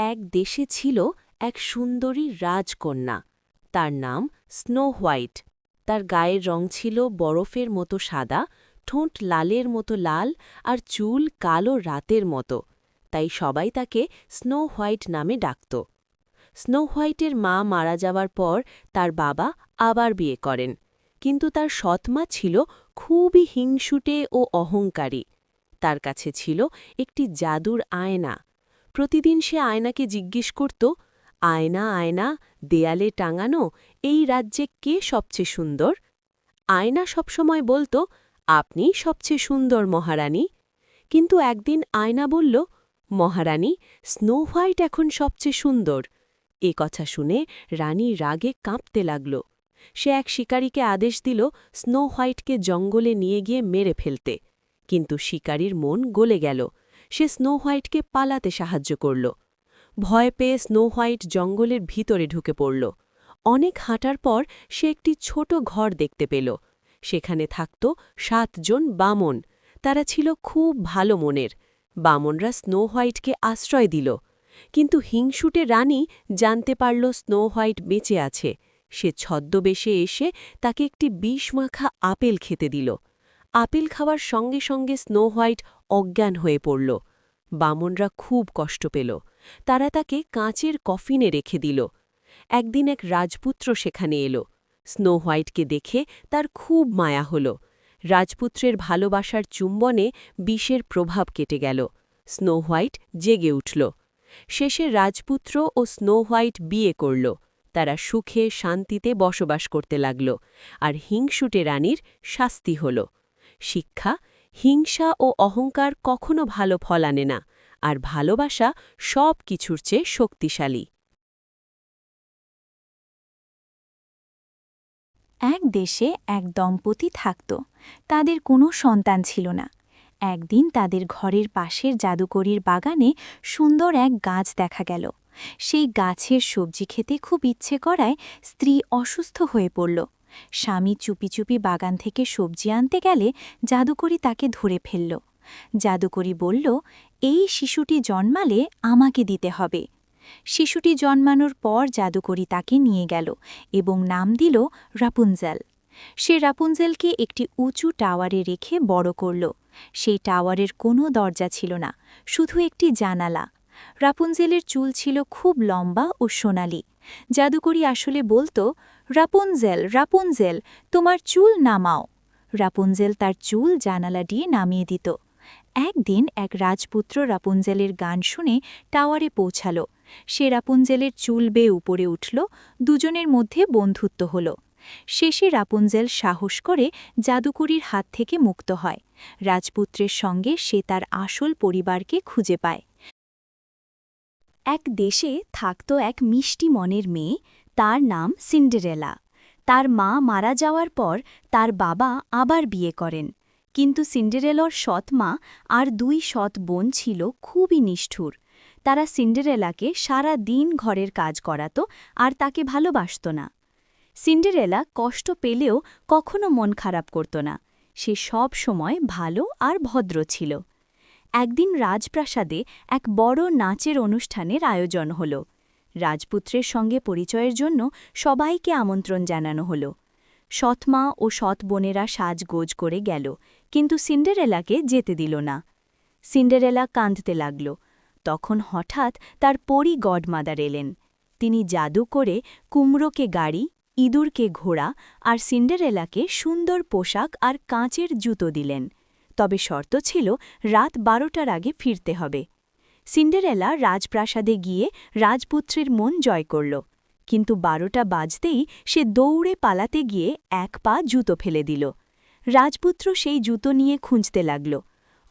এক দেশে ছিল এক সুন্দরী রাজকন্যা। তার নাম স্নো হোয়াইট। তার গায়ের রং ছিল বরফের মতো সাদা, ঠোঁট লালের মতো লাল, আর চুল কালো রাতের মতো। তাই সবাই তাকে স্নো হোয়াইট নামে ডাকত। স্নো হোয়াইটের মা মারা যাওয়ার পর তার বাবা আবার বিয়ে করেন, কিন্তু তার সৎমা ছিল খুবই হিংসুটে ও অহংকারী। তার কাছে ছিল একটি জাদুর আয়না। প্রতিদিন সে আয়নাকে জিজ্ঞেস করত, আয়না আয়না, দেয়ালে টাঙানো, এই রাজ্যে কে সবচেয়ে সুন্দর? আয়না সবসময় বলত, আপনিই সবচেয়ে সুন্দর মহারানী। কিন্তু একদিন আয়না বলল, মহারানী, স্নো হোয়াইট এখন সবচেয়ে সুন্দর। এ কথা শুনে রানী রাগে কাঁপতে লাগল। সে এক শিকারীকে আদেশ দিল স্নো হোয়াইটকে জঙ্গলে নিয়ে গিয়ে মেরে ফেলতে। কিন্তু শিকারীর মন গলে গেল। সে স্নো হোয়াইটকে পালাতে সাহায্য করল। ভয় পেয়ে স্নো হোয়াইট জঙ্গলের ভিতরে ঢুকে পড়ল। অনেক হাঁটার পর সে একটি ছোট ঘর দেখতে পেল। সেখানে থাকত 7 জন বামন। তারা ছিল খুব ভালো মনের। বামনরা স্নো হোয়াইটকে আশ্রয় দিল। কিন্তু হিংসুটে রানী জানতে পারল স্নো হোয়াইট বেঁচে আছে। সে ছদ্মবেশে এসে তাকে একটি বিষমাখা আপেল খেতে দিল। আপেল খাওয়ার সঙ্গে সঙ্গে স্নো হোয়াইট অজ্ঞান হয়ে পড়ল। বামনরা খুব কষ্ট পেল। তারা তাকে কাঁচের কফিনে রেখে দিল। একদিন এক রাজপুত্র সেখানে এলো। স্নো হোয়াইটকে দেখে তার খুব মায়া হল। রাজপুত্রের ভালোবাসার চুম্বনে বিষের প্রভাব কেটে গেল। স্নো হোয়াইট জেগে উঠল। শেষে রাজপুত্র ও স্নো হোয়াইট বিয়ে করল। তারা সুখে শান্তিতে বসবাস করতে লাগল। আর হিংসুটে রানীর শাস্তি হল। শিক্ষা: হিংসা ও অহংকার কখনো ভালো ফল আনে না, আর ভালোবাসা সব কিছুর চেয়ে শক্তিশালী। এক দেশে এক দম্পতি থাকত। তাদের কোনো সন্তান ছিল না। একদিন তাদের ঘরের পাশের জাদুকরির বাগানে সুন্দর এক গাছ দেখা গেল। সেই গাছের সবজি খেতে খুব ইচ্ছে করায় স্ত্রী অসুস্থ হয়ে পড়ল। স্বামী চুপি চুপি বাগান থেকে সবজি আনতে গেলে জাদুকরি তাকে ধরে ফেলল। জাদুকরি বলল, এই শিশুটি জন্মালে আমাকে দিতে হবে। শিশুটি জন্মানোর পর জাদুকরি তাকে নিয়ে গেল এবং নাম দিল রাপুনজেল। সে রাপুনজেলকে একটি উঁচু টাওয়ারে রেখে বড় করল। সেই টাওয়ারের কোনো দরজা ছিল না, শুধু একটি জানালা। রাপুনজেলের চুল ছিল খুব লম্বা ও সোনালি। জাদুকরি আসলে বলতো, রাপুনজেল, রাপুনজেল, তোমার চুল নামাও। রাপুনজেল তার চুল জানালা দিয়ে নামিয়ে দিত। একদিন এক রাজপুত্র রাপুনজেলের গান শুনে টাওয়ারে পৌঁছাল। সে রাপুনজেলের চুল বেয়ে উপরে উঠল। দুজনের মধ্যে বন্ধুত্ব হল। শেষে রাপুনজেল সাহস করে জাদুকরির হাত থেকে মুক্ত হয়। রাজপুত্রের সঙ্গে সে তার আসল পরিবারকে খুঁজে পায়। এক দেশে থাকত এক মিষ্টি মনের মেয়ে, তার নাম সিন্ডারেলা। তার মা মারা যাওয়ার পর তার বাবা আবার বিয়ে করেন। কিন্তু সিন্ডারেলার সৎ মা আর 2 সৎ বোন ছিল খুবই নিষ্ঠুর। তারা সিন্ডারেলাকে সারা দিন ঘরের কাজ করাত আর তাকে ভালোবাসত না। সিন্ডারেলা কষ্ট পেলেও কখনো মন খারাপ করত না। সে সব সময় ভালো আর ভদ্র ছিল। একদিন রাজপ্রাসাদে এক বড় নাচের অনুষ্ঠানের আয়োজন হল। রাজপুত্রের সঙ্গে পরিচয়ের জন্য সবাইকে আমন্ত্রণ জানানো হল। সৎমা ও সৎ বোনেরা সাজগোজ করে গেল, কিন্তু সিন্ডারেলাকে যেতে দিল না। সিন্ডারেলা কাঁদতে লাগল। তখন হঠাৎ তার পরী গডমাদার এলেন। তিনি জাদু করে কুমড়োকে গাড়ি, ইঁদুরকে ঘোড়া আর সিন্ডারেলাকে সুন্দর পোশাক আর কাঁচের জুতো দিলেন। তবে শর্ত ছিল রাত 12টার আগে ফিরতে হবে। সিন্ডারেলা রাজপ্রাসাদে গিয়ে রাজপুত্রের মন জয় করল। কিন্তু 12টা বাজতেই সে দৌড়ে পালাতে গিয়ে এক পা জুতো ফেলে দিল। রাজপুত্র সেই জুতো নিয়ে খুঁজতে লাগল।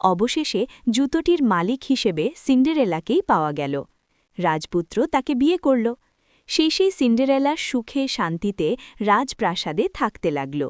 অবশেষে জুতোটির মালিক হিসেবে সিন্ডারেলাকেই পাওয়া গেল। রাজপুত্র তাকে বিয়ে করল। সেই সিন্ডারেলা সুখে শান্তিতে রাজপ্রাসাদে থাকতে লাগল।